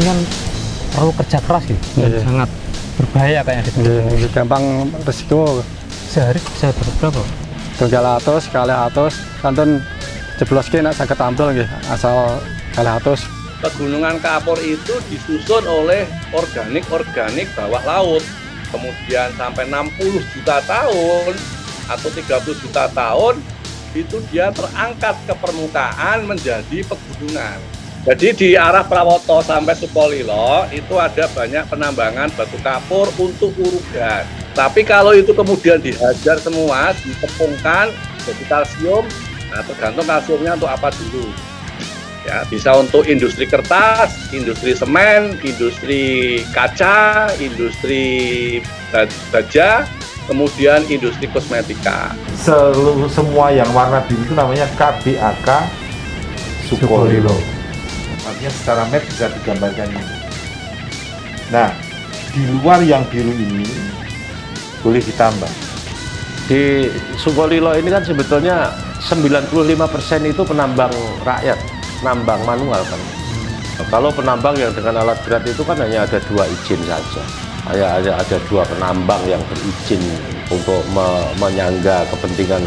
kan perlu kerja keras gitu, sangat berbahaya kayaknya. Gampang resiko. Sehari bisa dapat berapa? Tunggal atus, kali atus, kantun jeblos ki nak saged tampil nggih, asal kali atus. Pegunungan kapur itu disusun oleh organik bawah laut. Kemudian sampai 60 juta tahun atau 30 juta tahun itu dia terangkat ke permukaan menjadi pegunungan. Jadi di arah Prawoto sampai Sukolilo itu ada banyak penambangan batu kapur untuk urugan. Tapi kalau itu kemudian dihajar semua, ditepungkan jadi kalsium, nah tergantung kalsiumnya untuk apa dulu. Ya, bisa untuk industri kertas, industri semen, industri kaca, industri baja, kemudian industri kosmetika. Semua yang warna biru itu namanya KBAK Sukolilo. Artinya secara map bisa digambarkan ini. Nah, di luar yang biru ini boleh ditambah. Di Sukolilo ini kan sebetulnya 95% itu penambang rakyat, penambang manual kan. Kalau penambang yang dengan alat berat itu kan hanya ada 2 izin saja. Ada 2 penambang yang berizin untuk menyangga kepentingan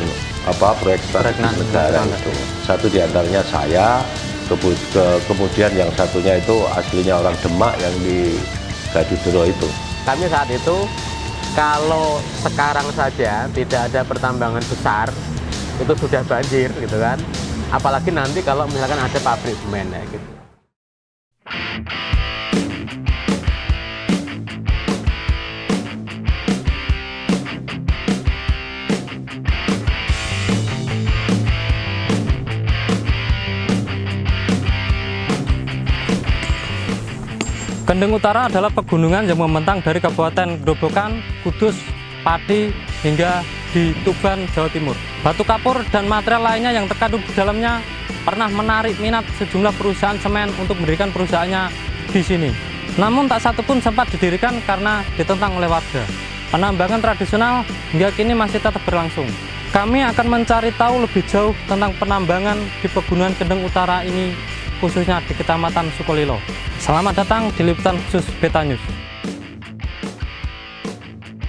proyek strategis negara itu. Satu diantaranya saya, kemudian yang satunya itu aslinya orang Demak yang di Gadudero itu. Kami saat itu kalau sekarang saja tidak ada pertambangan besar itu sudah banjir gitu kan, apalagi nanti kalau misalkan ada pabrik semen ya gitu. Kendeng Utara adalah pegunungan yang membentang dari Kabupaten Grobogan, Kudus, Pati, hingga di Tuban, Jawa Timur. Batu kapur dan material lainnya yang terkandung di dalamnya pernah menarik minat sejumlah perusahaan semen untuk mendirikan perusahaannya di sini. Namun tak satu pun sempat didirikan karena ditentang oleh warga. Penambangan tradisional hingga kini masih tetap berlangsung. Kami akan mencari tahu lebih jauh tentang penambangan di Pegunungan Kendeng Utara ini, khususnya di Kecamatan Sukolilo. Selamat datang di liputan khusus Beta News.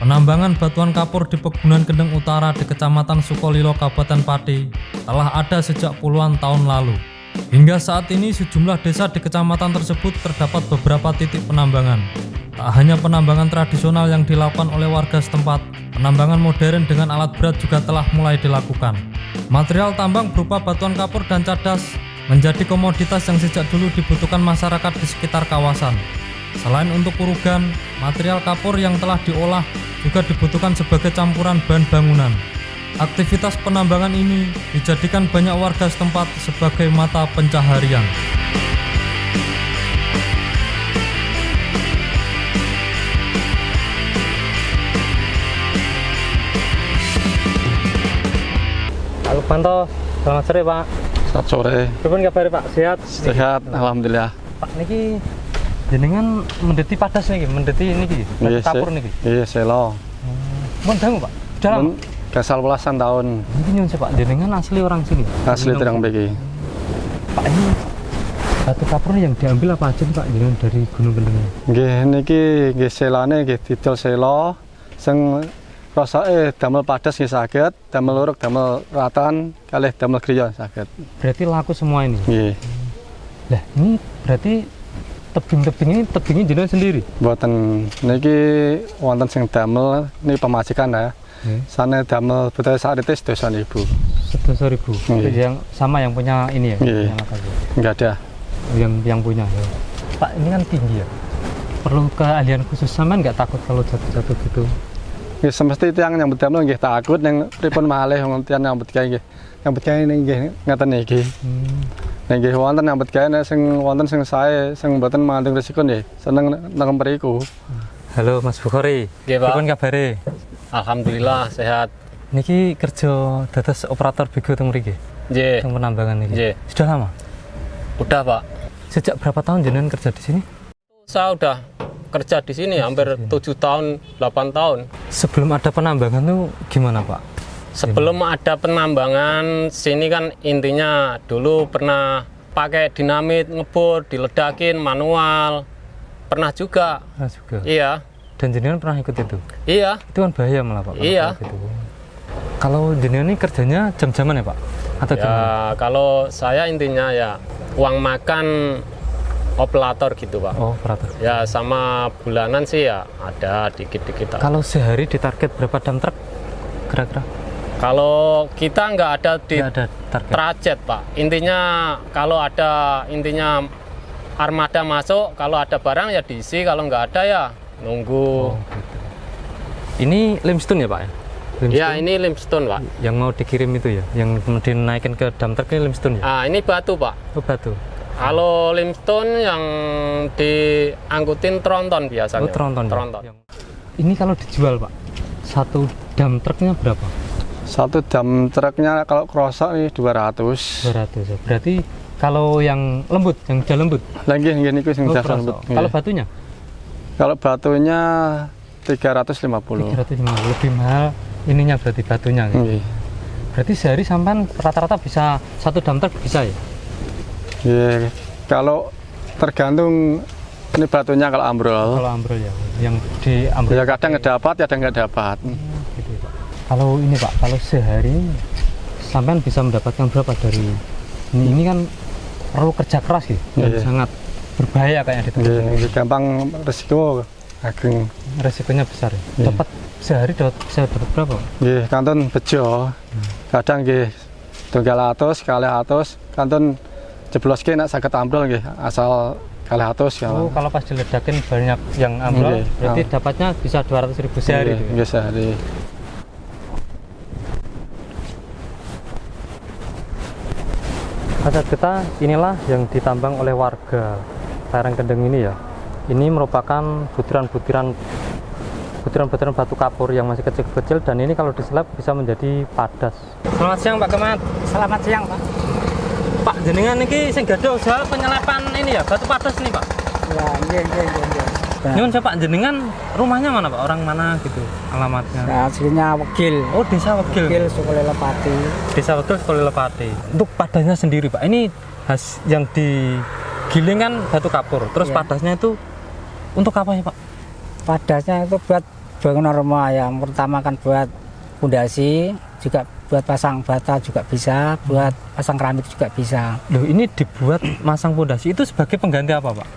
Penambangan batuan kapur di Pegunungan Kendeng Utara di Kecamatan Sukolilo, Kabupaten Pati telah ada sejak puluhan tahun lalu. Hingga saat ini sejumlah desa di kecamatan tersebut terdapat beberapa titik penambangan. Tak hanya penambangan tradisional yang dilakukan oleh warga setempat, penambangan modern dengan alat berat juga telah mulai dilakukan. Material tambang berupa batuan kapur dan cadas menjadi komoditas yang sejak dulu dibutuhkan masyarakat di sekitar kawasan. Selain untuk urugan, material kapur yang telah diolah juga dibutuhkan sebagai campuran bahan bangunan. Aktivitas penambangan ini dijadikan banyak warga setempat sebagai mata pencaharian. Pak Lukmanto, selamat sore Pak. Selamat sore. Kapan kabar Pak? Sehat? Sehat, alhamdulillah. Pak niki jenengan mendeti padas niki, mendeti niki, kapur niki. Iya, selo. Mun dangu Pak. Dalam Gasal belasan tahun. Niki nyun Pak, jenengan asli orang sini. Asli Terang Beki. Pak, ini batu kapur yang diambil apa aja Pak jenengan dari Gunung Kendeng? Nggih niki nggih selane nggih didol selo sing rasake damel padas nggih saged, damel luruk, damel ratan, kalih damel griya saged. Berarti laku semua ini. Nggih. Lah, ini berarti tebing ini jenengan sendiri. Mboten niki wonten sing damel niki pemajikan ya. Sana damel budaya sakit sedoso Ibu. Sedoso Ibu. Yang sama yang punya ini ya. Enggak ada. Yang punya. Ya. Pak, ini kan tinggi ya. Perlu keahlian khusus sampean nggak takut kalau jatuh-jatuh gitu? Nggih semesti tiyang nyambut damel nggih takut ning pripun malih wong tiyang nyambut gawe nggih. Nyambut gawe nggih ngaten niki. Nggih wonten nyambut gawe sing wonten sing sae sing mboten mangandung risiko nggih. Seneng nang mriku. Halo Mas Bukhari. Nggih, Pak. Pripun kabare? Alhamdulillah sehat. Niki kerja dados operator bego teng mriki. Nggih. Teng penambangan niki. Nggih. Sudah lama? Udah, Pak. Sejak berapa tahun jenengan kerja di sini? Saya udah kerja di sini hampir 7 tahun, 8 tahun. Sebelum ada penambangan tuh gimana Pak? Sebelum ada penambangan sini kan intinya dulu pernah pakai dinamit ngebor, diledakin manual. Pernah juga. Pernah juga. Iya. Dan jenengan pernah ikut itu? Iya. Itu kan bahaya malah Pak. Iya. Gitu. Kalau jenengan ini kerjanya jam-jaman ya Pak? Atau Ya, gimana? kalau saya intinya ya uang makan operator gitu Pak. Oh, operator. Ya sama bulanan sih ya ada dikit-dikit. Kalau sehari ditarget berapa dump truck kira-kira? Kalau kita nggak ada di Nggak ada target. trajet Pak. Intinya kalau ada armada masuk, kalau ada barang ya diisi, kalau nggak ada ya nunggu. Oh, gitu. Ini limestone ya Pak ya? Ya ini limestone Pak. Yang mau dikirim itu ya, yang kemudian naikin ke dump truck ini limestone ya? Ah ini batu Pak. Oh, batu. Kalau limestone yang diangkutin tronton biasanya. Oh, tronton. Ya? Tronton. Ini kalau dijual Pak, satu dump trucknya berapa? Satu dump truknya kalau krosok nih 200. 200 ya. Berarti kalau yang lembut, yang udah lembut. Lagi yang niku sing Oh, jas kerasa. lembut. Kalau Nggih. batunya? Kalau batunya 350. 350 lebih mahal ininya berarti batunya. Gitu. Nggih. Berarti sehari sampan rata-rata bisa satu dump truck bisa ya? Nggih. Kalau tergantung ini batunya kalau ambrol. Kalau ambrol ya, yang di ambrol. Ya kadang dapat, kadang nggak dapat. Gitu ya, Pak. Kalau ini Pak, kalau sehari sampean bisa mendapatkan berapa dari ini kan perlu kerja keras gitu, dan Iya. sangat berbahaya kayaknya di tempat ini. Nggih, gampang resiko ageng. Resikonya besar ya. Iya. Dapat sehari bisa dapat berapa Pak? Nggih, kanton bejo. Kadang nggih tunggal atus, kalih atus, kanton jebloske nek saged ambrol nggih, asal kalih atus ya. Oh, kalau pas diledakin banyak yang ambrol, Iya. berarti dapatnya bisa 200.000 sehari. Gitu ya? Nggih, sehari. Sahabat kita, inilah yang ditambang oleh warga lereng Kendeng ini ya. Ini merupakan butiran-butiran batu kapur yang masih kecil-kecil, dan ini kalau diselap bisa menjadi padas. Selamat siang Pak Kemat. Selamat siang, Pak. Pak, jenengan ini sing gadah usaha penyelapan ini ya, batu padas nih Pak. Ya, iya. Nyun Pak, jenengan rumahnya mana Pak? Orang mana gitu alamatnya? Nah, aslinya Wegil. Oh, Desa Wegil. Wegil Sukolelepati. Desa Wegil Sukolelepati. Untuk padasnya sendiri Pak, ini yang digiling kan batu kapur, terus Iya. padasnya itu untuk apa ya Pak? Padasnya itu buat bangunan rumah. Yang pertama kan buat pondasi, juga buat pasang bata juga bisa, buat pasang keramik juga bisa. Loh, ini dibuat masang pondasi itu sebagai pengganti apa Pak?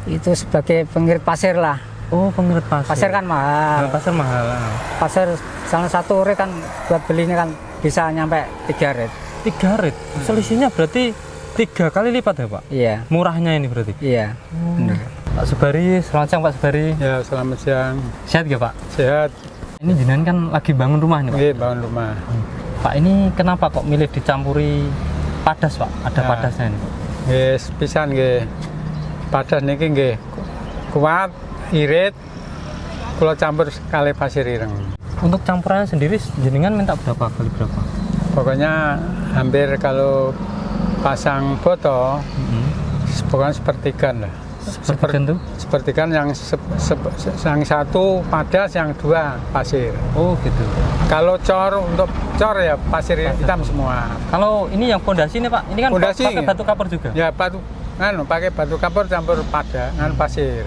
Itu sebagai pengirit pasir lah. Oh, pengirit pasir. Pasir kan mahal. Pasir mahal. Pasir salah satu rit kan buat belinya kan bisa nyampe 3 rit. 3 rit. Selisihnya berarti 3 kali lipat ya Pak? Iya, Murahnya ini berarti. iya. Bener. Pak Subari, selamat siang Pak Subari. Ya, selamat siang. Sehat gak Pak? Sehat. Ini jenengan kan lagi bangun rumah nih Pak. Nggih, bangun rumah. Pak, ini kenapa kok milih dicampuri padas Pak? Ada Ya. padasnya ini. Nggih, pisan nggih. Padas niki nggih kuat, irit, kula campur kali pasir ireng. Untuk campurannya sendiri jenengan minta berapa kali berapa? Pokoknya hampir kalau pasang foto, pokoknya sepertigan lah. Sepertigan tuh? Sepertigan yang yang satu padas, yang 2 pasir. Oh gitu. Kalau untuk cor ya pasir hitam semua. Kalau ini yang pondasi nih Pak, ini kan Pondasi. pakai batu kapur juga. Ya pakai batu kapur campur pada pasir.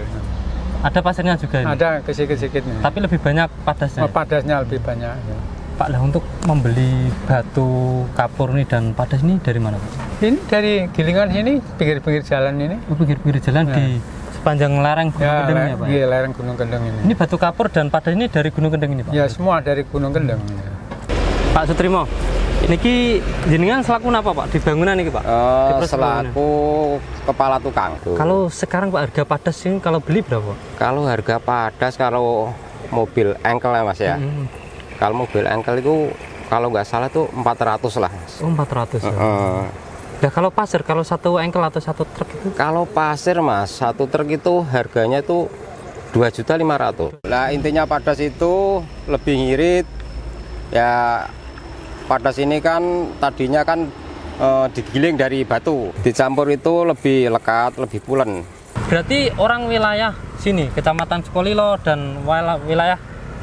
Ada pasirnya juga ini. Ada kesikit-sikitnya. Tapi lebih banyak padasnya. Oh, padasnya lebih banyak. Ya. Pak, lah untuk membeli batu kapur ini dan padas ini dari mana Pak? Ini dari Gilingan sini, pinggir-pinggir jalan ini. Oh, pinggir-pinggir jalan Ya. di sepanjang lereng Gunung Kendeng ya Pak? Iya, lereng Gunung Kendeng ini. Ini batu kapur dan padas ini dari Gunung Kendeng ini Pak? Ya, semua dari Gunung Kendeng. Ya. Pak Sutrimo, niki jenengan selaku apa Pak di bangunan ini Pak? Di proses Selaku kepala tukang. Kalau sekarang Pak harga padas ini kalau beli berapa? Kalau harga padas kalau mobil engkel ya Mas ya. Kalau mobil engkel itu kalau nggak salah tuh 400 lah Mas. Oh, 400 ya. Nah, kalau pasir, kalau satu engkel atau satu truk itu? Kalau pasir Mas, satu truk itu harganya itu 2.500.000. Nah intinya padas itu lebih ngirit. Ya padas ini kan tadinya kan digiling dari batu, dicampur itu lebih lekat, lebih pulen. Berarti orang wilayah sini, Kecamatan Sukolilo dan wilayah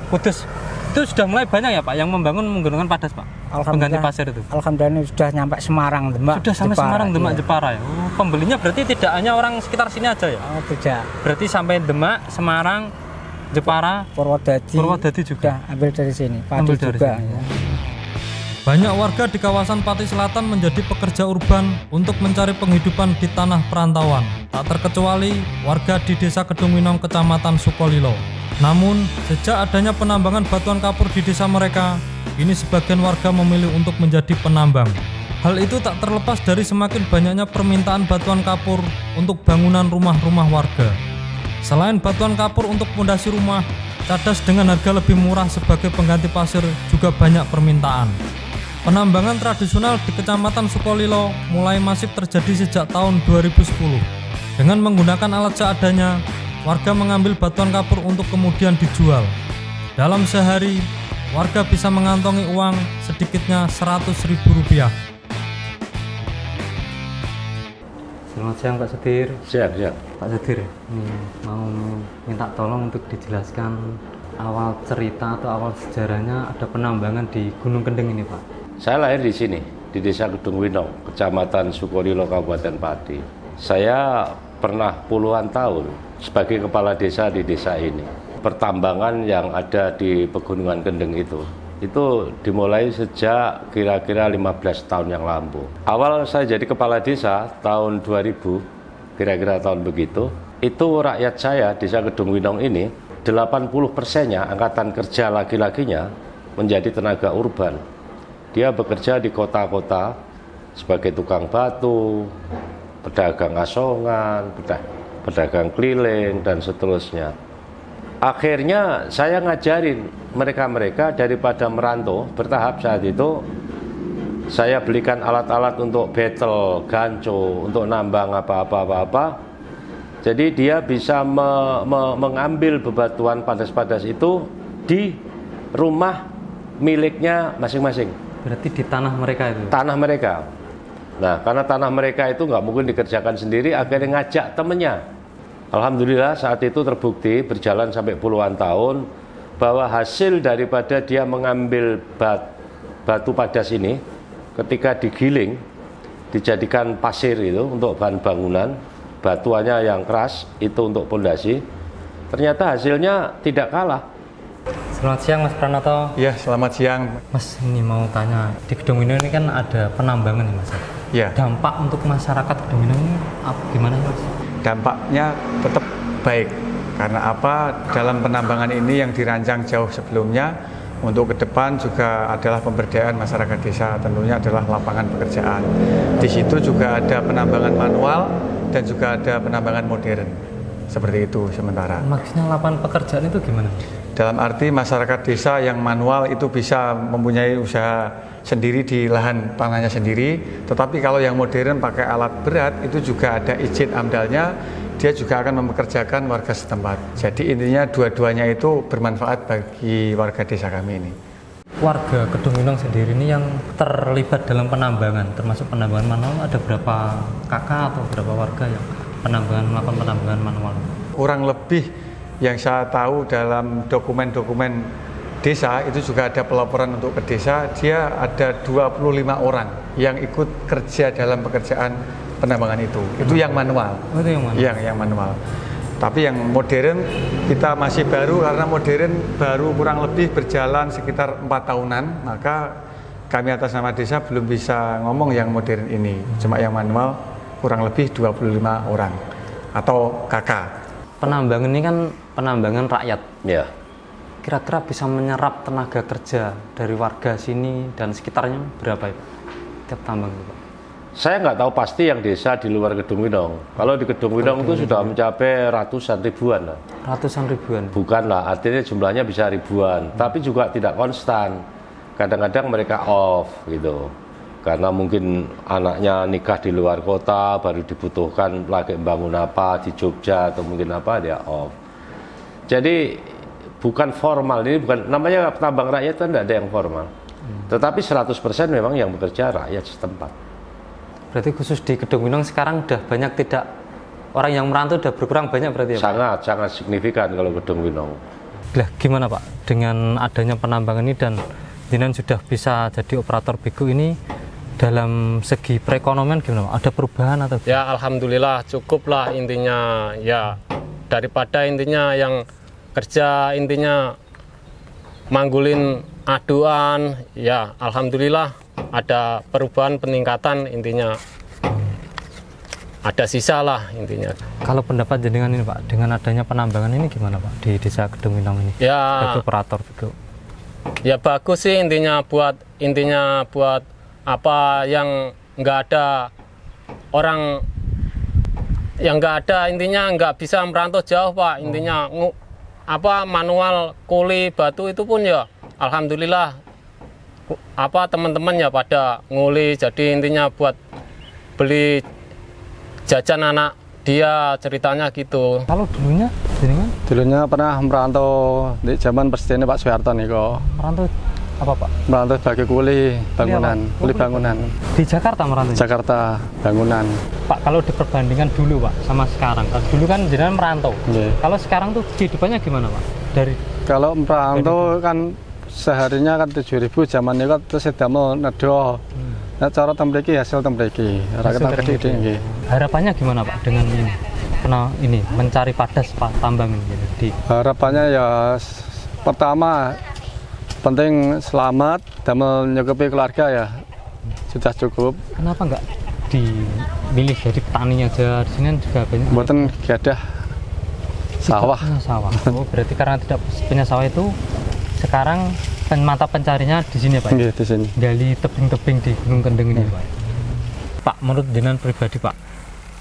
Kudus, itu sudah mulai banyak ya Pak yang membangun menggunakan padas Pak? pengganti pasir itu? Alhamdulillah ini sudah nyampe Semarang, Demak. Sudah sampai Jepara, Semarang, Demak, iya. Jepara ya? Oh, pembelinya berarti tidak hanya orang sekitar sini aja ya? Oh, tidak. Berarti sampai Demak, Semarang, Jepara, Purwodadi juga? sudah ambil dari sini, Pati Ambil dari juga. sini. Ya. Banyak warga di kawasan Pati Selatan menjadi pekerja urban untuk mencari penghidupan di tanah perantauan. Tak terkecuali warga di Desa Kedung Winong, Kecamatan Sukolilo. Namun, sejak adanya penambangan batuan kapur di desa mereka, kini sebagian warga memilih untuk menjadi penambang. Hal itu tak terlepas dari semakin banyaknya permintaan batuan kapur untuk bangunan rumah-rumah warga. Selain batuan kapur untuk pondasi rumah, cadas dengan harga lebih murah sebagai pengganti pasir juga banyak permintaan. Penambangan tradisional di Kecamatan Sukolilo mulai masif terjadi sejak tahun 2010. Dengan menggunakan alat seadanya, warga mengambil batuan kapur untuk kemudian dijual. Dalam sehari, warga bisa mengantongi uang sedikitnya Rp100.000. Selamat siang Pak Sudir. Siap. Pak Sudir, mau minta tolong untuk dijelaskan awal cerita atau awal sejarahnya ada penambangan di Gunung Kendeng ini Pak. Saya lahir di sini, di Desa Kedung Winong, Kecamatan Sukolilo, Kabupaten Pati. Saya pernah puluhan tahun sebagai kepala desa di desa ini. Pertambangan yang ada di Pegunungan Kendeng itu dimulai sejak kira-kira 15 tahun yang lampau. Awal saya jadi kepala desa tahun 2000, kira-kira tahun begitu, itu rakyat saya, Desa Kedung Winong ini, 80%-nya angkatan kerja laki-lakinya menjadi tenaga urban. Dia bekerja di kota-kota sebagai tukang batu, pedagang asongan, pedagang keliling, dan seterusnya. Akhirnya saya ngajarin mereka-mereka daripada merantau bertahap. Saat itu saya belikan alat-alat untuk betel, ganco, untuk nambang apa-apa. Jadi dia bisa mengambil bebatuan padas-padas itu di rumah miliknya masing-masing. Berarti di tanah mereka itu? Tanah mereka. Nah, karena tanah mereka itu nggak mungkin dikerjakan sendiri, akhirnya ngajak temennya. Alhamdulillah saat itu terbukti berjalan sampai puluhan tahun bahwa hasil daripada dia mengambil batu padas ini ketika digiling dijadikan pasir itu untuk bahan bangunan, batuannya yang keras itu untuk pondasi, ternyata hasilnya tidak kalah. Selamat siang Mas Pranoto. Ya, selamat siang. Mas, ini mau tanya, di Kedung Winong ini kan ada penambangan nih Mas. Ya. Dampak untuk masyarakat Kedung Winong ini gimana Mas? Dampaknya tetap baik. Karena apa? Dalam penambangan ini yang dirancang jauh sebelumnya, untuk ke depan juga adalah pemberdayaan masyarakat desa, tentunya adalah lapangan pekerjaan. Di situ juga ada penambangan manual dan juga ada penambangan modern. Seperti itu sementara. Maksudnya lapangan pekerjaan itu gimana? Dalam arti masyarakat desa yang manual itu bisa mempunyai usaha sendiri di lahan tanahnya sendiri, tetapi kalau yang modern pakai alat berat itu juga ada izin amdalnya, dia juga akan mempekerjakan warga setempat. Jadi intinya dua-duanya itu bermanfaat bagi warga desa kami ini. Warga Kedung Winong sendiri ini yang terlibat dalam penambangan, termasuk penambangan manual, ada berapa kakak atau berapa warga yang melakukan penambangan manual? Kurang lebih yang saya tahu dalam dokumen-dokumen desa itu juga ada pelaporan untuk ke desa, dia ada 25 orang yang ikut kerja dalam pekerjaan penambangan itu. Itu yang manual. Oh, itu yang manual? Yang manual. Tapi yang modern kita masih baru, karena modern baru kurang lebih berjalan sekitar 4 tahunan, maka kami atas nama desa belum bisa ngomong yang modern ini. Cuma yang manual kurang lebih 25 orang atau kakak. Penambangan ini kan penambangan rakyat. Ya. Kira-kira bisa menyerap tenaga kerja dari warga sini dan sekitarnya berapa ya Pak? Tiap tambang itu Pak? Saya nggak tahu pasti yang desa di luar Kedung Winong. Kalau di Kedung Winong itu sudah mencapai ratusan ribuan lah. Ratusan ribuan? Bukan lah, artinya jumlahnya bisa ribuan. Tapi juga tidak konstan. Kadang-kadang mereka off gitu. Karena mungkin anaknya nikah di luar kota, baru dibutuhkan lagi bangun apa di Jogja atau mungkin apa, dia off. Jadi bukan formal, ini bukan, namanya tambang rakyat kan tidak ada yang formal. Tetapi 100% memang yang bekerja rakyat setempat. Berarti khusus di Kedung Winong sekarang udah banyak tidak, orang yang merantau udah berkurang banyak berarti ya Pak? Sangat signifikan kalau Kedung Winong. Lah gimana Pak dengan adanya penambangan ini dan Jinan sudah bisa jadi operator bego ini, dalam segi perekonomian gimana Pak? Ada perubahan atau? Ya alhamdulillah cukup lah intinya, ya daripada intinya yang kerja intinya manggulin aduan, ya alhamdulillah ada perubahan peningkatan intinya, ada sisa lah intinya. Kalau pendapat jenengan ini Pak, dengan adanya penambangan ini gimana Pak di Desa Kedung Winong ini? Ya sebagai operator bego. ya bagus sih intinya buat apa yang nggak ada orang yang nggak ada intinya nggak bisa merantau jauh Pak, intinya apa manual kuli batu itu pun ya alhamdulillah apa teman-teman ya pada nguli, jadi intinya buat beli jajan anak dia ceritanya gitu. Kalau dulunya jenengan? Dulunya pernah merantau di zaman Presiden Pak Soeharto nih kok. Merantau apa Pak? Merantau sebagai kuli bangunan, kuli bangunan. Di Jakarta merantau? Jakarta bangunan. Pak, kalau diperbandingkan dulu Pak sama sekarang, dulu kan jenengan merantau. Yeah. Kalau sekarang tuh kehidupannya gimana Pak? Kalau merantau kan seharinya kan 7.000, zamannya kan terus sedamel nedo. Nah, cara tembriki hasil tembriki. Rakyat gede nggih. Harapannya gimana Pak dengan ini mencari padas Pak tambang ini di? Harapannya ya pertama penting selamat damel nyukupi keluarga ya. Sudah cukup. Kenapa enggak dimilih jadi petani aja? Di sini kan juga banyak. Mboten gadah sawah. Sawah. Oh, berarti karena tidak punya sawah itu sekarang mata pencarinya di sini Pak? Iya, di sini. Gali tebing-tebing di Gunung Kendeng ini Pak. Pak, menurut jenengan pribadi Pak,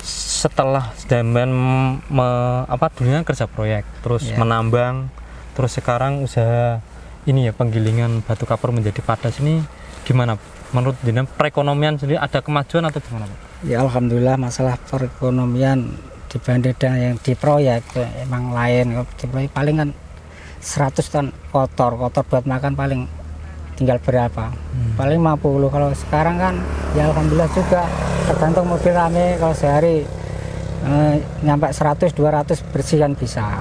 setelah zaman dulunya kerja proyek, terus menambang, terus sekarang usaha ini ya penggilingan batu kapur menjadi padas ini gimana? Menurut jenengan perekonomian sendiri ada kemajuan atau gimana Pak? Ya alhamdulillah masalah perekonomian dibanding dengan yang di proyek emang lain. Di proyek paling kan 100 ton kotor buat makan paling tinggal berapa, paling 50. Kalau sekarang kan ya alhamdulillah juga tergantung mobil rame, kalau sehari nyampe 100-200 bersih kan bisa.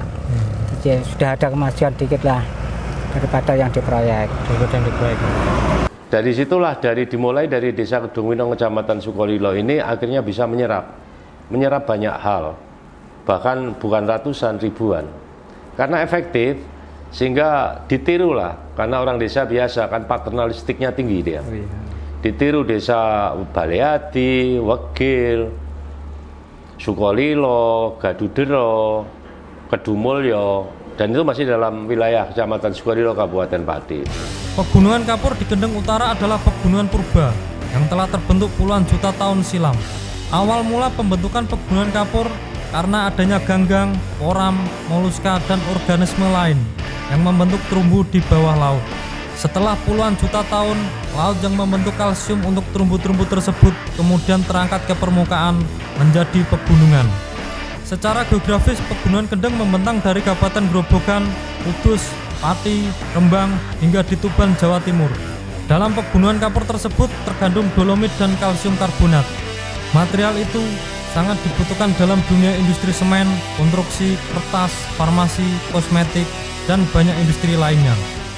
Jadi sudah ada kemajuan dikit lah daripada yang di proyek. Dari situlah dimulai dari Desa Kedung Winong Kecamatan Sukolilo ini akhirnya bisa menyerap banyak hal, bahkan bukan ratusan, ribuan, karena efektif. Sehingga ditiru lah, karena orang desa biasa kan paternalistiknya tinggi dia. Ditiru desa Baleadi, Wegil, Sukolilo, Gadudero, Kedumulyo, dan itu masih dalam wilayah Kecamatan Sukolilo, Kabupaten Pati. Pegunungan Kapur di Kendeng Utara adalah pegunungan purba yang telah terbentuk puluhan juta tahun silam. Awal mula pembentukan pegunungan Kapur karena adanya ganggang, koram, moluska, dan organisme lain yang membentuk terumbu di bawah laut. Setelah puluhan juta tahun, laut yang membentuk kalsium untuk terumbu-terumbu tersebut kemudian terangkat ke permukaan menjadi pegunungan. Secara geografis, Pegunungan Kendeng membentang dari Kabupaten Grobogan, Kudus, Pati, Rembang, hingga di Tuban, Jawa Timur. Dalam Pegunungan Kapur tersebut terkandung dolomit dan kalsium karbonat. Material itu sangat dibutuhkan dalam dunia industri semen, konstruksi, kertas, farmasi, kosmetik, dan banyak industri lainnya.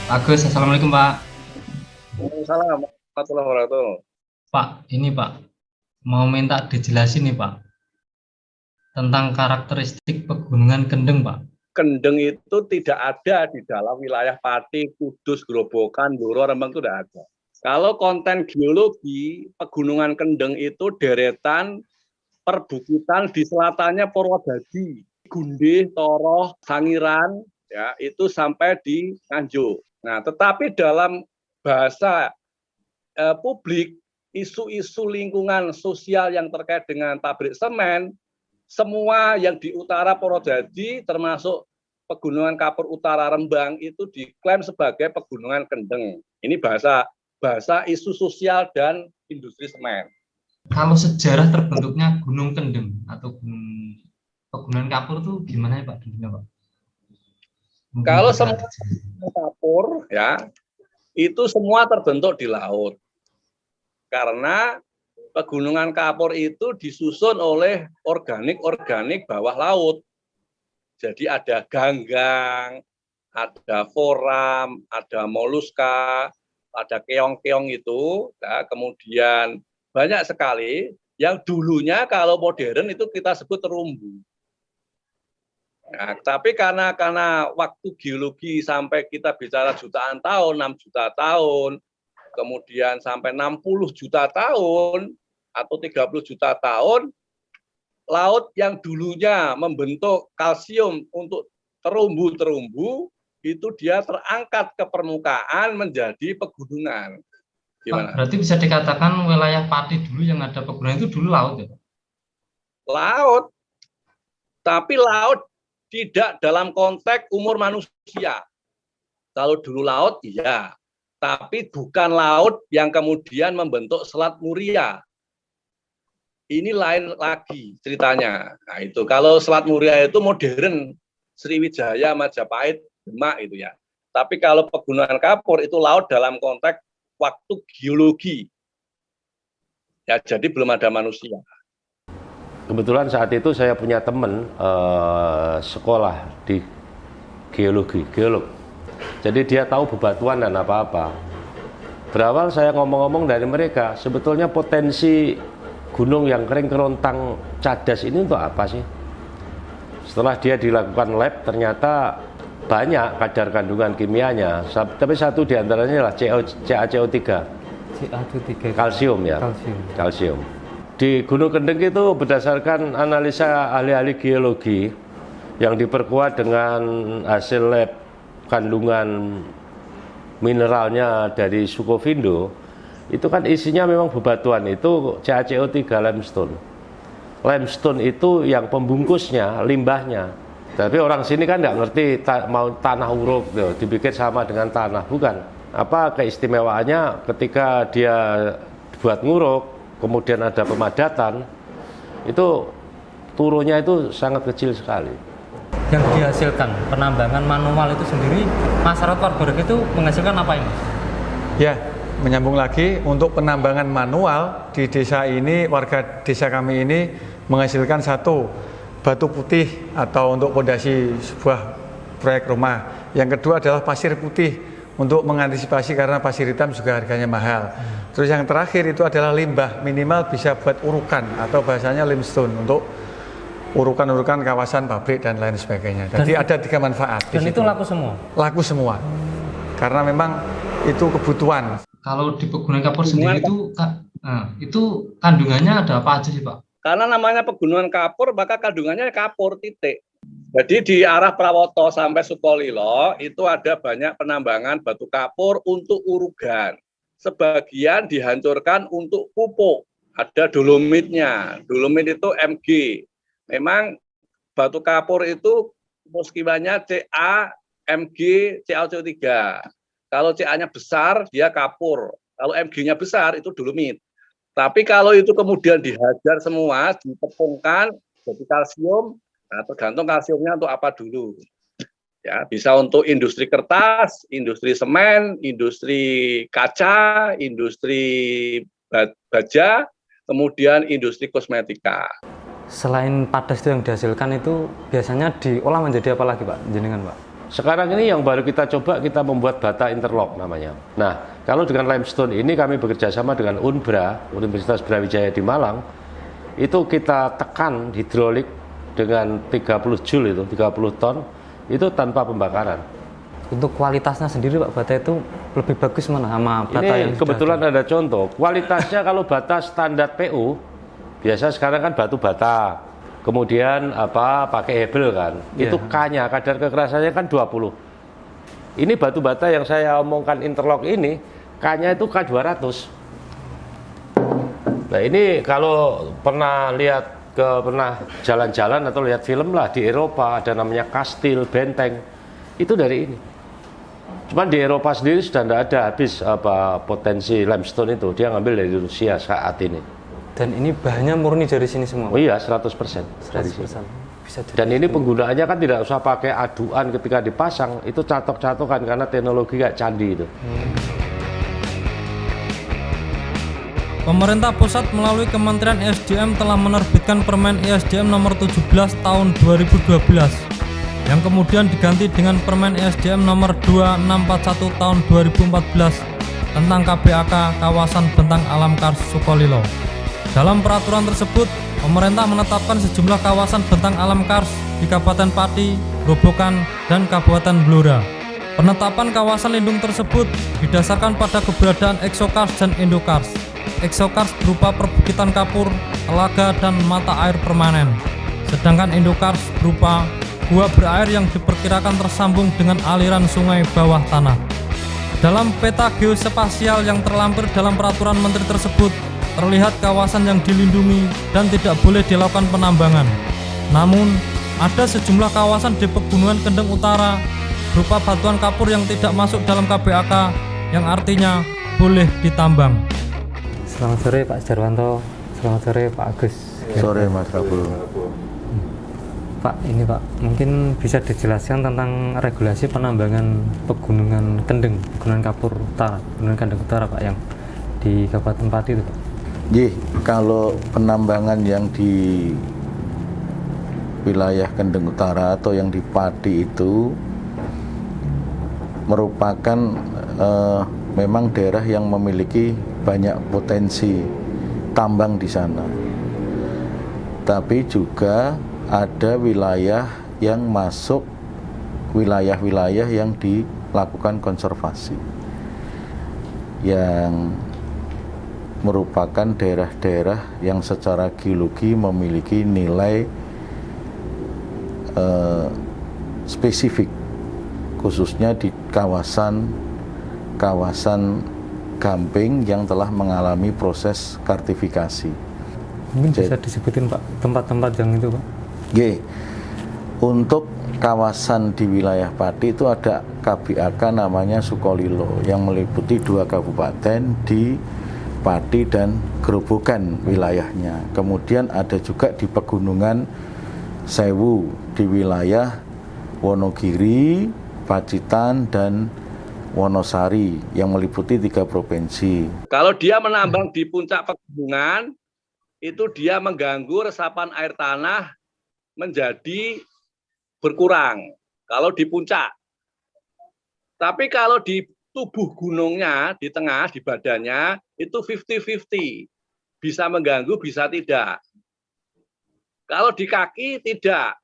Agus, assalamualaikum Pak. Waalaikumsalam warahmatullahi wabarakatuh. Pak, ini Pak, mau minta dijelasin nih Pak, tentang karakteristik Pegunungan Kendeng Pak. Kendeng itu tidak ada di dalam wilayah Pati, Kudus, Grobogan, Blora, Rembang itu tidak ada. Kalau konten geologi, Pegunungan Kendeng itu deretan perbukitan di selatannya Purwodadi, Gundih, Toroh, Sangiran, ya itu sampai di Nganjuk. Nah, tetapi dalam bahasa publik, isu-isu lingkungan sosial yang terkait dengan pabrik semen, semua yang di utara Purwodadi, termasuk Pegunungan Kapur Utara Rembang itu diklaim sebagai Pegunungan Kendeng. Ini bahasa isu sosial dan industri semen. Kalau sejarah terbentuknya Gunung Kendeng atau Pegunungan Kapur itu gimana ya Pak? Pak? Kalau semua kapur ya itu semua terbentuk di laut. Karena Pegunungan Kapur itu disusun oleh organik bawah laut. Jadi ada ganggang, ada foram, ada moluska, ada keong-keong itu, ya, kemudian banyak sekali yang dulunya kalau modern itu kita sebut terumbu. Nah, tapi karena waktu geologi sampai kita bicara jutaan tahun, 6 juta tahun, kemudian sampai 60 juta tahun atau 30 juta tahun, laut yang dulunya membentuk kalsium untuk terumbu-terumbu, itu dia terangkat ke permukaan menjadi pegunungan. Gimana? Pak, berarti bisa dikatakan wilayah Pati dulu yang ada pegunungan itu dulu laut ya? Laut, tapi laut tidak dalam konteks umur manusia. Kalau dulu laut, iya. Tapi bukan laut yang kemudian membentuk Selat Muria. Ini lain lagi ceritanya. Nah itu, kalau Selat Muria itu modern, Sriwijaya, Majapahit, Demak itu ya. Tapi kalau Pegunungan Kapur itu laut dalam konteks waktu geologi. Ya, jadi belum ada manusia. Kebetulan saat itu saya punya teman sekolah di geolog. Jadi dia tahu bebatuan dan apa-apa. Berawal saya ngomong-ngomong dari mereka, sebetulnya potensi gunung yang kering kerontang cadas ini untuk apa sih? Setelah dia dilakukan lab, ternyata banyak kadar kandungan kimianya. Tapi satu diantaranya adalah CaCO3. Kalsium ya. Kalsium. Di Gunung Kendeng itu berdasarkan analisa ahli-ahli geologi yang diperkuat dengan hasil lab kandungan mineralnya dari Sukovindo, itu kan isinya memang bebatuan, itu CaCO3 limestone. Limestone itu yang pembungkusnya, limbahnya. Tapi orang sini kan nggak ngerti mau tanah uruk, dibikin sama dengan tanah, bukan. Apa keistimewaannya ketika dia buat nguruk, kemudian ada pemadatan, itu turunnya itu sangat kecil sekali. Yang dihasilkan penambangan manual itu sendiri, masyarakat warga itu menghasilkan apa ini? Ya, menyambung lagi, untuk penambangan manual di desa ini, warga desa kami ini menghasilkan satu, batu putih atau untuk pondasi sebuah proyek rumah. Yang kedua adalah pasir putih untuk mengantisipasi karena pasir hitam juga harganya mahal. Terus yang terakhir itu adalah limbah, minimal bisa buat urukan atau bahasanya limestone untuk urukan-urukan kawasan pabrik dan lain sebagainya. Jadi ada 3 manfaat. Dan itu laku semua? Laku semua. Karena memang itu kebutuhan. Kalau di Pegunungan Kapur sendiri itu kandungannya ada apa aja sih Pak? Karena namanya Pegunungan Kapur, maka kandungannya kapur, titik. Jadi di arah Prawoto sampai Sukolilo itu ada banyak penambangan batu kapur untuk urugan. Sebagian dihancurkan untuk pupuk. Ada dolomitnya. Dolomit itu Mg. Memang batu kapur itu muskimanya Ca, Mg, CaCO3. Kalau Ca-nya besar, dia kapur. Kalau Mg-nya besar, itu dolomit. Tapi kalau itu kemudian dihajar semua, ditepungkan jadi kalsium, nah tergantung kalsiumnya untuk apa dulu. Ya, bisa untuk industri kertas, industri semen, industri kaca, industri baja, kemudian industri kosmetika. Selain padas itu yang dihasilkan itu biasanya diolah menjadi apa lagi Pak, jenengan Pak? Sekarang ini yang baru kita coba, kita membuat bata interlock namanya. Nah, kalau dengan limestone ini kami bekerja sama dengan UNBRA, Universitas Brawijaya di Malang, itu kita tekan hidrolik dengan 30 joule itu, 30 ton, itu tanpa pembakaran. Untuk kualitasnya sendiri Pak, bata itu lebih bagus mana sama bata ini yang kebetulan ada contoh, kualitasnya kalau bata standar PU, biasa sekarang kan batu bata, kemudian pakai hebel kan, itu K-nya, kadar kekerasannya kan 20. Ini batu bata yang saya omongkan interlock ini, K-nya itu K200. Nah ini kalau pernah jalan-jalan atau lihat film lah di Eropa, ada namanya kastil, benteng, itu dari ini. Cuman di Eropa sendiri sudah tidak ada habis potensi limestone itu, dia ngambil dari Rusia saat ini. Dan ini bahannya murni dari sini semua? Oh iya, 100% dari sini. Dan ini penggunaannya kan tidak usah pakai aduan ketika dipasang, itu catok-catokan karena teknologi kayak candi itu. Pemerintah pusat melalui Kementerian ESDM telah menerbitkan Permen ESDM nomor 17 tahun 2012 yang kemudian diganti dengan Permen ESDM nomor 2641 tahun 2014 tentang KBAK kawasan Bentang Alam Kars Sukolilo. Dalam peraturan tersebut, pemerintah menetapkan sejumlah kawasan bentang alam kars di Kabupaten Pati, Grobogan, dan Kabupaten Blora. Penetapan kawasan lindung tersebut didasarkan pada keberadaan eksokars dan endokars. Eksokars berupa perbukitan kapur, telaga, dan mata air permanen. Sedangkan endokars berupa gua berair yang diperkirakan tersambung dengan aliran sungai bawah tanah. Dalam peta geospasial yang terlampir dalam peraturan menteri tersebut, terlihat kawasan yang dilindungi dan tidak boleh dilakukan penambangan. Namun, ada sejumlah kawasan di Pegunungan Kendeng Utara berupa batuan kapur yang tidak masuk dalam KBAK, yang artinya boleh ditambang. Selamat sore Pak Jarwanto, selamat sore Pak Agus. Sore Mas Rabul. Pak, ini Pak, mungkin bisa dijelaskan tentang regulasi penambangan Pegunungan Kendeng, Pegunungan Kapur Utara, Pegunungan Kendeng Utara Pak, yang di Kabupaten Pati itu Pak. Kalau penambangan yang di wilayah Kendeng Utara atau yang di Pati itu merupakan memang daerah yang memiliki banyak potensi tambang di sana. Tapi juga ada wilayah yang masuk wilayah-wilayah yang dilakukan konservasi, yang merupakan daerah-daerah yang secara geologi memiliki nilai spesifik, khususnya di kawasan Gamping yang telah mengalami proses kartifikasi. Mungkin bisa disebutin Pak tempat-tempat yang itu Pak. Untuk kawasan di wilayah Pati itu ada KBAK namanya Sukolilo yang meliputi 2 kabupaten di Pati dan Grobogan wilayahnya. Kemudian ada juga di Pegunungan Sewu di wilayah Wonogiri, Pacitan, dan Wonosari yang meliputi 3 provinsi. Kalau dia menambang di puncak pegunungan, itu dia mengganggu resapan air tanah menjadi berkurang kalau di puncak. Tapi kalau di tubuh gunungnya, di tengah, di badannya, itu 50-50. Bisa mengganggu, bisa tidak. Kalau di kaki, tidak.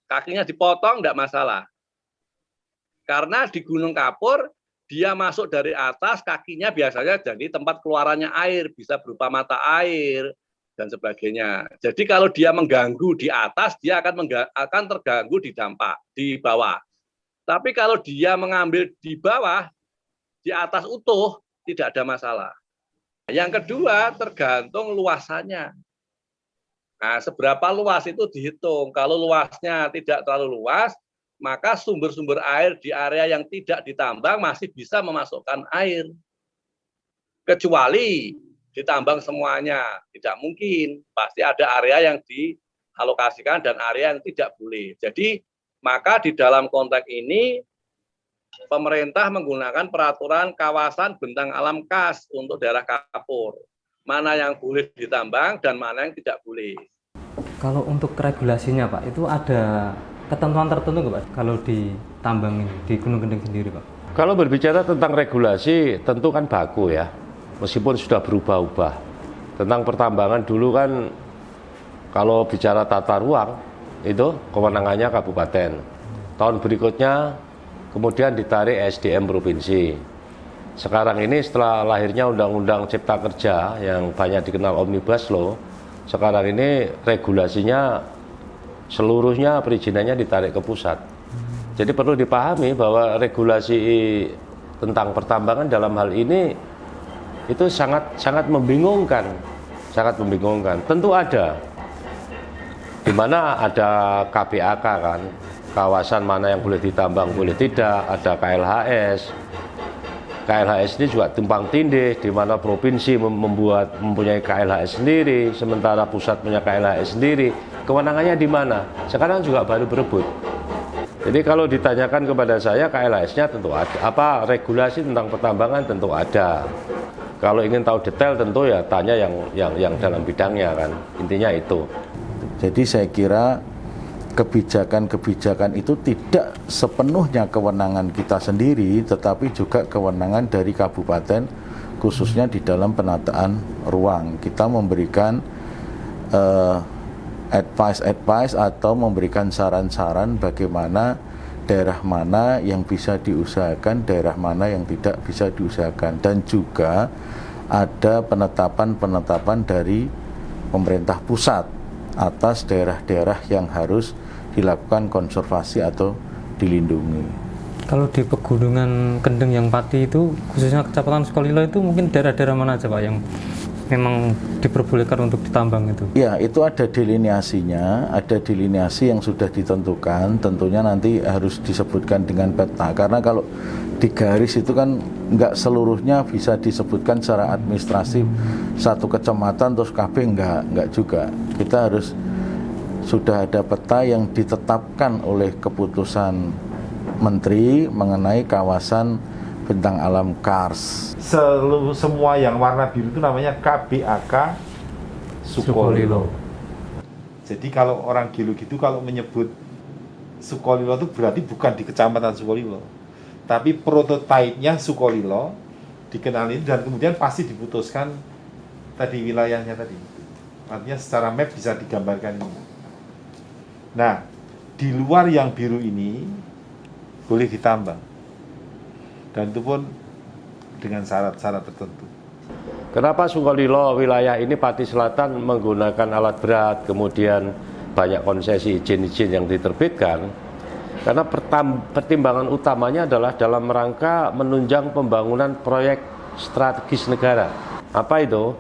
Kakinya dipotong, tidak masalah. Karena di Gunung Kapur, dia masuk dari atas, kakinya biasanya jadi tempat keluarannya air, bisa berupa mata air, dan sebagainya. Jadi kalau dia mengganggu di atas, dia akan terganggu di dampak, di bawah. Tapi kalau dia mengambil di bawah, di atas utuh, tidak ada masalah. Yang kedua, tergantung luasannya. Nah, seberapa luas itu dihitung. Kalau luasnya tidak terlalu luas, maka sumber-sumber air di area yang tidak ditambang masih bisa memasukkan air. Kecuali ditambang semuanya, tidak mungkin. Pasti ada area yang dialokasikan dan area yang tidak boleh. Jadi, maka di dalam konteks ini, pemerintah menggunakan peraturan kawasan bentang alam khas untuk daerah Kapur. Mana yang boleh ditambang dan mana yang tidak boleh. Kalau untuk regulasinya Pak, itu ada ketentuan tertentu nggak Pak kalau ditambangin di Gunung Kendeng sendiri Pak? Kalau berbicara tentang regulasi tentu kan baku ya, meskipun sudah berubah-ubah. Tentang pertambangan dulu kan kalau bicara tata ruang itu kewenangannya kabupaten. Tahun berikutnya kemudian ditarik SDM provinsi. Sekarang ini setelah lahirnya Undang-Undang Cipta Kerja yang banyak dikenal Omnibus Law, sekarang ini regulasinya seluruhnya perizinannya ditarik ke pusat. Jadi perlu dipahami bahwa regulasi tentang pertambangan dalam hal ini itu sangat membingungkan, Tentu ada, di mana ada KBAK kan, kawasan mana yang boleh ditambang, boleh tidak, ada KLHS. KLHS ini juga tumpang tindih, di mana provinsi mempunyai KLHS sendiri, sementara pusat punya KLHS sendiri. Kewenangannya di mana? Sekarang juga baru berebut. Jadi kalau ditanyakan kepada saya, KLHS-nya tentu ada. Apa regulasi tentang pertambangan tentu ada. Kalau ingin tahu detail tentu ya tanya yang dalam bidangnya kan. Intinya itu. Jadi saya kira kebijakan-kebijakan itu tidak sepenuhnya kewenangan kita sendiri, tetapi juga kewenangan dari kabupaten, khususnya di dalam penataan ruang. Kita memberikan advice atau memberikan saran-saran bagaimana daerah mana yang bisa diusahakan, daerah mana yang tidak bisa diusahakan, dan juga ada penetapan-penetapan dari pemerintah pusat atas daerah-daerah yang harus dilakukan konservasi atau dilindungi. Kalau di pegunungan Kendeng yang Pati itu, khususnya Kecamatan Sukolilo itu mungkin daerah-daerah mana aja Pak yang memang diperbolehkan untuk ditambang itu? Ya, itu ada delineasinya, ada delineasi yang sudah ditentukan, tentunya nanti harus disebutkan dengan peta, karena kalau di garis itu kan nggak seluruhnya bisa disebutkan secara administratif, satu kecamatan terus KB nggak juga. Kita harus sudah ada peta yang ditetapkan oleh keputusan Menteri mengenai kawasan bentang alam Kars. Semua yang warna biru itu namanya KBAK Sukolilo. Jadi kalau orang geologi itu kalau menyebut Sukolilo itu berarti bukan di Kecamatan Sukolilo, tapi prototipenya Sukolilo dikenalin dan kemudian pasti diputuskan tadi wilayahnya tadi. Artinya secara map bisa digambarkan ini. Nah, di luar yang biru ini boleh ditambang, dan itu pun dengan syarat-syarat tertentu. Kenapa Sukolilo wilayah ini Pati Selatan menggunakan alat berat, kemudian banyak konsesi izin-izin yang diterbitkan? Karena pertimbangan utamanya adalah dalam rangka menunjang pembangunan proyek strategis negara. Apa itu?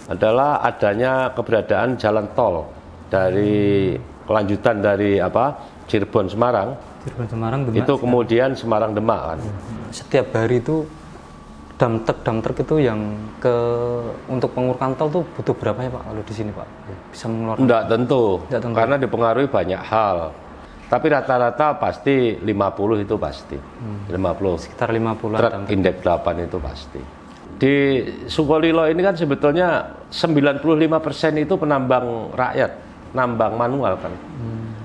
Adalah adanya keberadaan jalan tol dari kelanjutan dari Cirebon Semarang. Cirebon Semarang Demak, itu kemudian Semarang Demak kan. Setiap hari itu dam truk itu yang untuk pengurukan tol tuh butuh berapa ya Pak kalau di sini Pak? Bisa mengeluarkan? Enggak tentu. Karena dipengaruhi banyak hal. Tapi rata-rata pasti 50 itu pasti. 50. Sekitar 50 truk indeks 8 itu pasti. Di Sukolilo ini kan sebetulnya 95% itu penambang rakyat, nambang manual kan.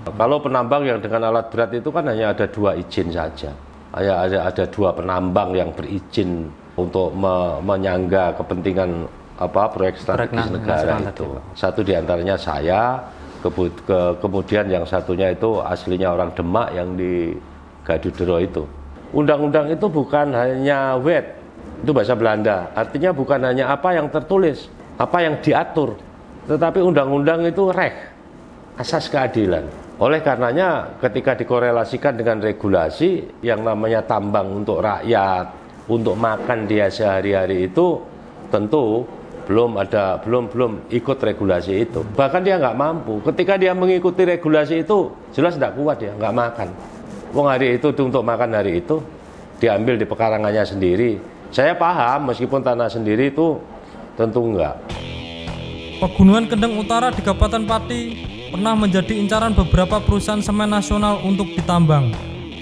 Kalau penambang yang dengan alat berat itu kan hanya ada 2 izin saja. Ada 2 penambang yang berizin untuk menyangga kepentingan proyek strategis negara itu. Satu diantaranya saya, kemudian yang satunya itu aslinya orang Demak yang di Gadudero itu. Undang-undang itu bukan hanya wet, itu bahasa Belanda. Artinya bukan hanya apa yang tertulis, apa yang diatur, tetapi undang-undang itu asas keadilan. Oleh karenanya ketika dikorelasikan dengan regulasi yang namanya tambang untuk rakyat, untuk makan dia sehari-hari itu tentu belum ikut regulasi itu. Bahkan dia nggak mampu. Ketika dia mengikuti regulasi itu jelas tidak kuat, dia nggak makan. Wong hari itu untuk makan hari itu diambil di pekarangannya sendiri. Saya paham meskipun tanah sendiri itu tentu enggak. Pegunungan Kendeng Utara di Kabupaten Pati pernah menjadi incaran beberapa perusahaan semen nasional untuk ditambang.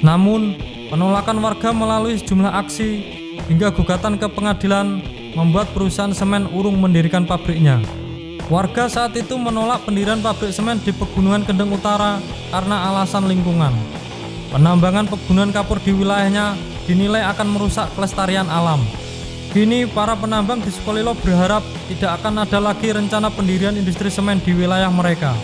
Namun, penolakan warga melalui sejumlah aksi hingga gugatan ke pengadilan membuat perusahaan semen urung mendirikan pabriknya. Warga saat itu menolak pendirian pabrik semen di Pegunungan Kendeng Utara karena alasan lingkungan. Penambangan pegunungan kapur di wilayahnya dinilai akan merusak kelestarian alam. Kini para penambang di Sukolilo berharap tidak akan ada lagi rencana pendirian industri semen di wilayah mereka.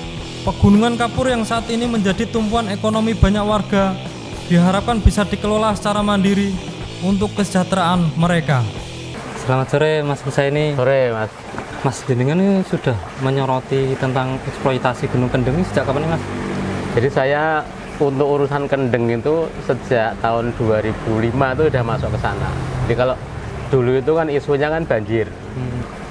Pegunungan kapur yang saat ini menjadi tumpuan ekonomi banyak warga diharapkan bisa dikelola secara mandiri untuk kesejahteraan mereka. Selamat sore Mas Husaini. Sore Mas. Mas jenengan ini sudah menyoroti tentang eksploitasi Gunung Kendeng ini sejak kapan nih Mas? Jadi saya untuk urusan Kendeng itu sejak tahun 2005 itu udah masuk ke sana. Jadi kalau dulu itu kan isunya kan banjir.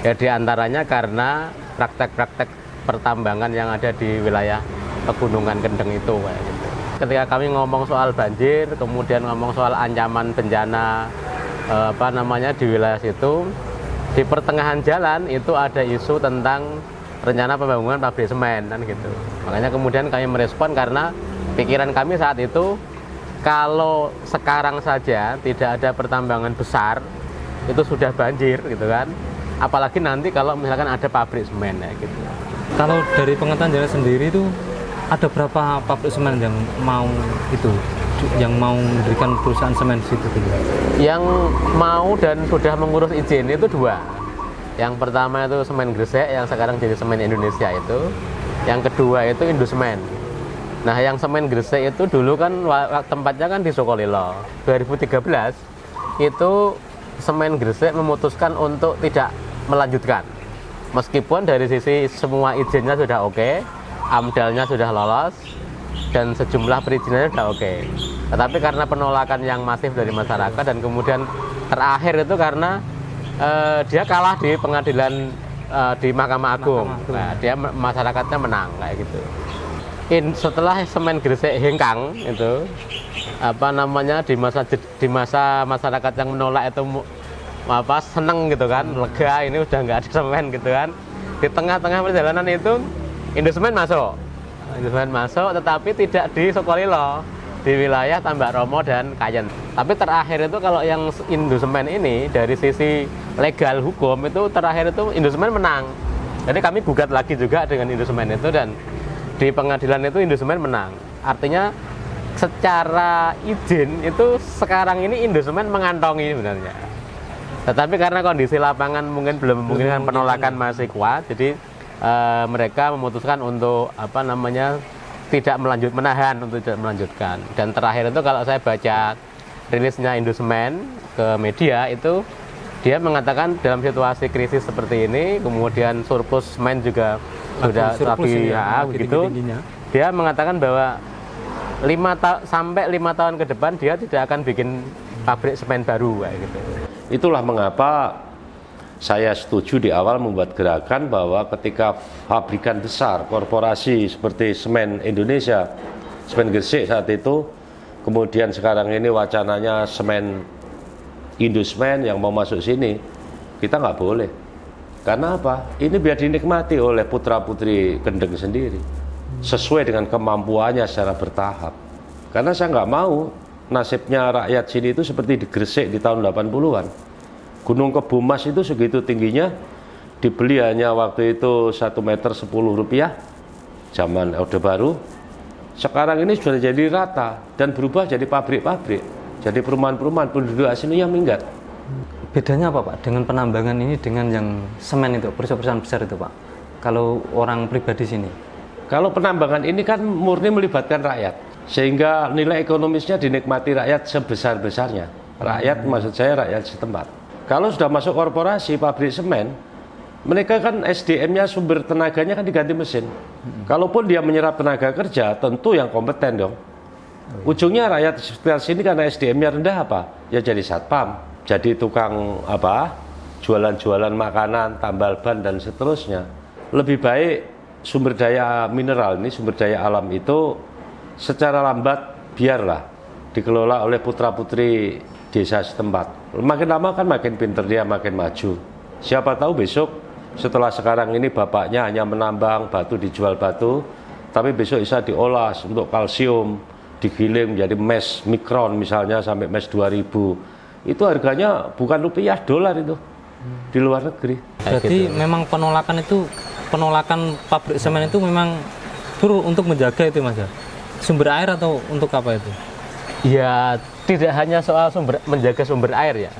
Ya diantaranya karena praktek-praktek pertambangan yang ada di wilayah Pegunungan Kendeng itu kayak gitu. Ketika kami ngomong soal banjir, kemudian ngomong soal ancaman bencana di wilayah situ, di pertengahan jalan itu ada isu tentang rencana pembangunan pabrik semen kan gitu. Makanya kemudian kami merespon karena pikiran kami saat itu kalau sekarang saja tidak ada pertambangan besar itu sudah banjir gitu kan. Apalagi nanti kalau misalkan ada pabrik semen ya gitu. Kalau dari pengetahuan jenengan sendiri itu ada berapa pabrik semen yang mau mendirikan perusahaan semen di situ? Yang mau dan sudah mengurus izin itu 2. Yang pertama itu Semen Gresik yang sekarang jadi Semen Indonesia itu. Yang kedua itu Indosemen. Nah, yang Semen Gresik itu dulu kan tempatnya kan di Sukolilo. 2013 itu Semen Gresik memutuskan untuk tidak melanjutkan. Meskipun dari sisi semua izinnya sudah oke, AMDAL-nya sudah lolos, dan sejumlah perizinannya sudah oke. Tetapi karena penolakan yang masif dari masyarakat dan kemudian terakhir itu karena dia kalah di pengadilan di Mahkamah Agung. Nah, dia masyarakatnya menang kayak gitu. Setelah Semen Gresik hengkang itu di masa masyarakat yang menolak itu seneng gitu kan, lega ini udah nggak ada semen gitu kan. Di tengah-tengah perjalanan itu Indosemen masuk tetapi tidak di Sukolilo, di wilayah Tambak Romo dan Kayen. Tapi terakhir itu kalau yang Indosemen ini dari sisi legal hukum itu terakhir itu Indosemen menang. Jadi kami gugat lagi juga dengan Indosemen itu dan di pengadilan itu Indosemen menang. Artinya secara izin itu sekarang ini Indosemen mengantongi sebenarnya. Tetapi karena kondisi lapangan mungkin belum memungkinkan, penolakan masih kuat, jadi mereka memutuskan untuk tidak menahan untuk tidak melanjutkan. Dan terakhir itu kalau saya baca rilisnya Indosemen ke media itu dia mengatakan dalam situasi krisis seperti ini, kemudian surplus semen juga sudah rapi begitu. Dia mengatakan bahwa 5 tahun ke depan dia tidak akan bikin pabrik semen baru kayak gitu. Itulah mengapa saya setuju di awal membuat gerakan bahwa ketika pabrikan besar, korporasi seperti Semen Indonesia, Semen Gresik saat itu, kemudian sekarang ini wacananya Semen Indosemen yang mau masuk sini, kita nggak boleh. Karena apa? Ini biar dinikmati oleh putra-putri Kendeng sendiri, sesuai dengan kemampuannya secara bertahap. Karena saya nggak mau nasibnya rakyat sini itu seperti di Gresik di tahun 80-an. Gunung Kebumas itu segitu tingginya, dibeli hanya waktu itu 1 meter 10 rupiah, zaman Orde Baru. Sekarang ini sudah jadi rata dan berubah jadi pabrik-pabrik, jadi perumahan-perumahan, penduduk aslinya minggat. Bedanya apa Pak dengan penambangan ini dengan yang semen itu, perusahaan besar itu Pak? Kalau orang pribadi sini? Kalau penambangan ini kan murni melibatkan rakyat, sehingga nilai ekonomisnya dinikmati rakyat sebesar-besarnya. Rakyat maksud saya rakyat setempat. Kalau sudah masuk korporasi, pabrik semen, mereka kan SDM-nya, sumber tenaganya kan diganti mesin. Kalaupun dia menyerap tenaga kerja, tentu yang kompeten dong. Ujungnya rakyat sekitar sini karena SDM-nya rendah apa? Ya jadi satpam, jadi tukang jualan-jualan makanan, tambal ban dan seterusnya. Lebih baik sumber daya mineral ini, sumber daya alam itu secara lambat biarlah dikelola oleh putra-putri desa setempat. Makin lama kan makin pinter dia, makin maju. Siapa tahu besok setelah sekarang ini bapaknya hanya menambang batu, dijual batu, tapi besok bisa diolah untuk kalsium, digiling menjadi mes mikron misalnya sampai mes 2000. Itu harganya bukan rupiah, dolar itu di luar negeri. Jadi memang penolakan pabrik semen itu memang untuk menjaga itu Mas ya? Sumber air atau untuk apa itu? Ya tidak hanya soal menjaga sumber air ya.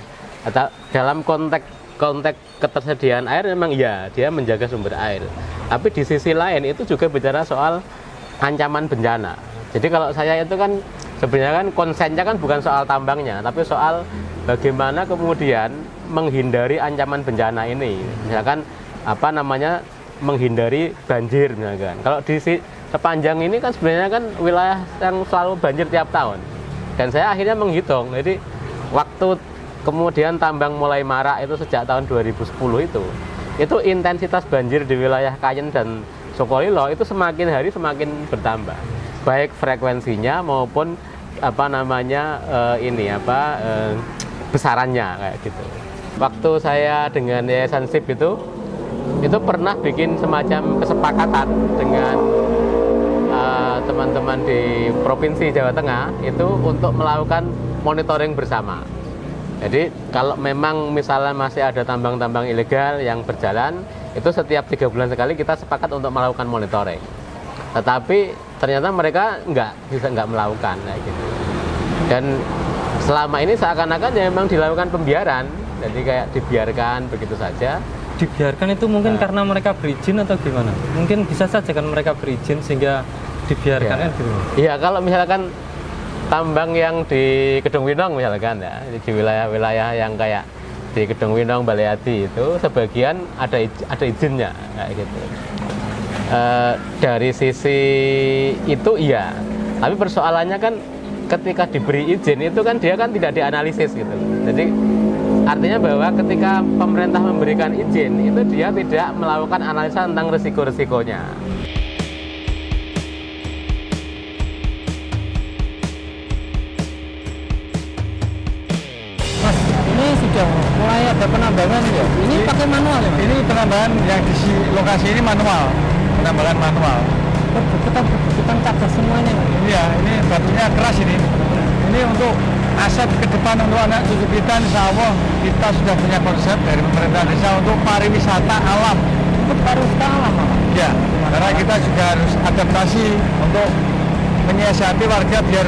Atau dalam konteks ketersediaan air memang ya dia menjaga sumber air. Tapi di sisi lain itu juga bicara soal ancaman bencana. Jadi kalau saya itu kan sebenarnya kan konsennya kan bukan soal tambangnya, tapi soal bagaimana kemudian menghindari ancaman bencana ini. Misalkan menghindari banjir misalkan. Kalau di sepanjang ini kan sebenarnya kan wilayah yang selalu banjir tiap tahun. Dan saya akhirnya menghitung, jadi waktu kemudian tambang mulai marak itu sejak tahun 2010 itu intensitas banjir di wilayah Kayen dan Sukolilo itu semakin hari semakin bertambah, baik frekuensinya maupun besarannya kayak gitu. Waktu saya dengan Yayasan SIP itu pernah bikin semacam kesepakatan dengan teman-teman di Provinsi Jawa Tengah itu untuk melakukan monitoring bersama. Jadi kalau memang misalnya masih ada tambang-tambang ilegal yang berjalan, itu setiap 3 bulan sekali kita sepakat untuk melakukan monitoring. Tetapi ternyata mereka nggak melakukan kayak gitu. Dan selama ini seakan-akan ya memang dilakukan pembiaran, jadi kayak dibiarkan begitu saja. Dibiarkan itu mungkin karena mereka berizin atau gimana? Mungkin bisa saja kan mereka berizin sehingga dibiarkan kan gitu. Iya, kalau misalkan tambang yang di Kedung Winong misalkan ya, di wilayah-wilayah yang kayak di Kedung Winong, Baleadi itu sebagian ada izinnya kayak gitu. Dari sisi itu iya, tapi persoalannya kan ketika diberi izin itu kan dia kan tidak dianalisis gitu. Jadi artinya bahwa ketika pemerintah memberikan izin itu dia tidak melakukan analisa tentang risiko-risikonya. Mas, ini sudah mulai ada penambangan ya? Ini pakai manual ya? Ini penambangan yang di lokasi ini manual, penambangan manual. Berbutan cadas semuanya. Iya, ini batunya keras ini. Ini untuk aset ke depan untuk anak cucu kita, insya Allah kita sudah punya konsep dari pemerintah desa untuk pariwisata alam. Untuk pariwisata alam, ya, karena kita juga harus adaptasi untuk menyiasati warga biar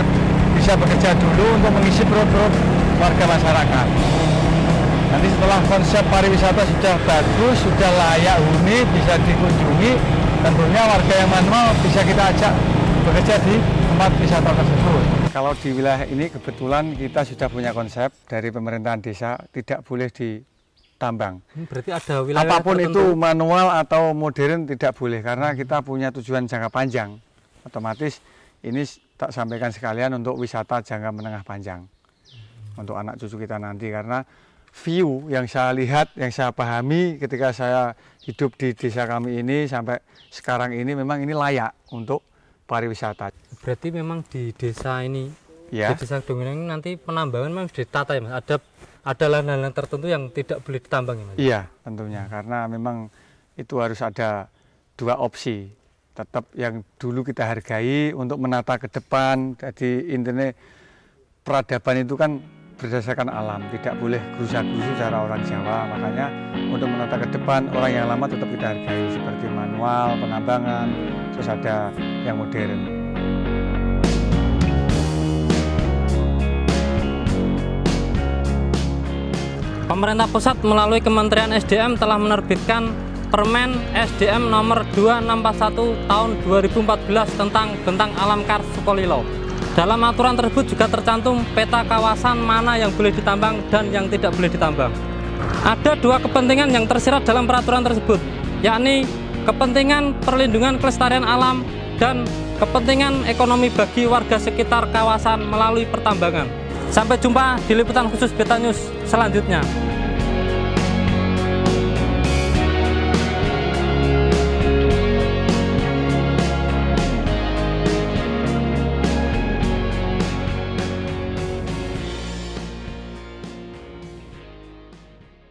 bisa bekerja dulu untuk mengisi perut-perut warga masyarakat. Nanti setelah konsep pariwisata sudah bagus, sudah layak huni, bisa dikunjungi, tentunya warga yang manual bisa kita ajak bekerja di tempat wisata tersebut. Kalau di wilayah ini kebetulan kita sudah punya konsep dari pemerintahan desa tidak boleh ditambang. Berarti ada wilayah apapun tertentu. itu manual atau modern tidak boleh karena kita punya tujuan jangka panjang. Otomatis ini tak sampaikan sekalian untuk wisata jangka menengah panjang untuk anak cucu kita nanti, karena view yang saya lihat, yang saya pahami ketika saya hidup di desa kami ini sampai sekarang ini memang ini layak untuk pariwisata. Berarti memang di desa ini, ya, di desa Kedung Winong ini nanti penambangan memang ditata ya Mas? Ada lahan-lahan tertentu yang tidak boleh ditambang ya Mas? Iya tentunya, karena memang itu harus ada dua opsi. Tetap yang dulu kita hargai untuk menata ke depan, jadi intinya peradaban itu kan berdasarkan alam, tidak boleh gerusa-gerusu cara orang Jawa. Makanya untuk menata ke depan orang yang lama tetap kita hargai seperti manual, penambangan, terus ada yang modern. Pemerintah pusat melalui Kementerian SDM telah menerbitkan Permen SDM nomor 2641 tahun 2014 tentang bentang alam kars Sukolilo. Dalam aturan tersebut juga tercantum peta kawasan mana yang boleh ditambang dan yang tidak boleh ditambang. Ada dua kepentingan yang tersirat dalam peraturan tersebut, yakni kepentingan perlindungan kelestarian alam dan kepentingan ekonomi bagi warga sekitar kawasan melalui pertambangan. Sampai jumpa di liputan khusus Beta News selanjutnya.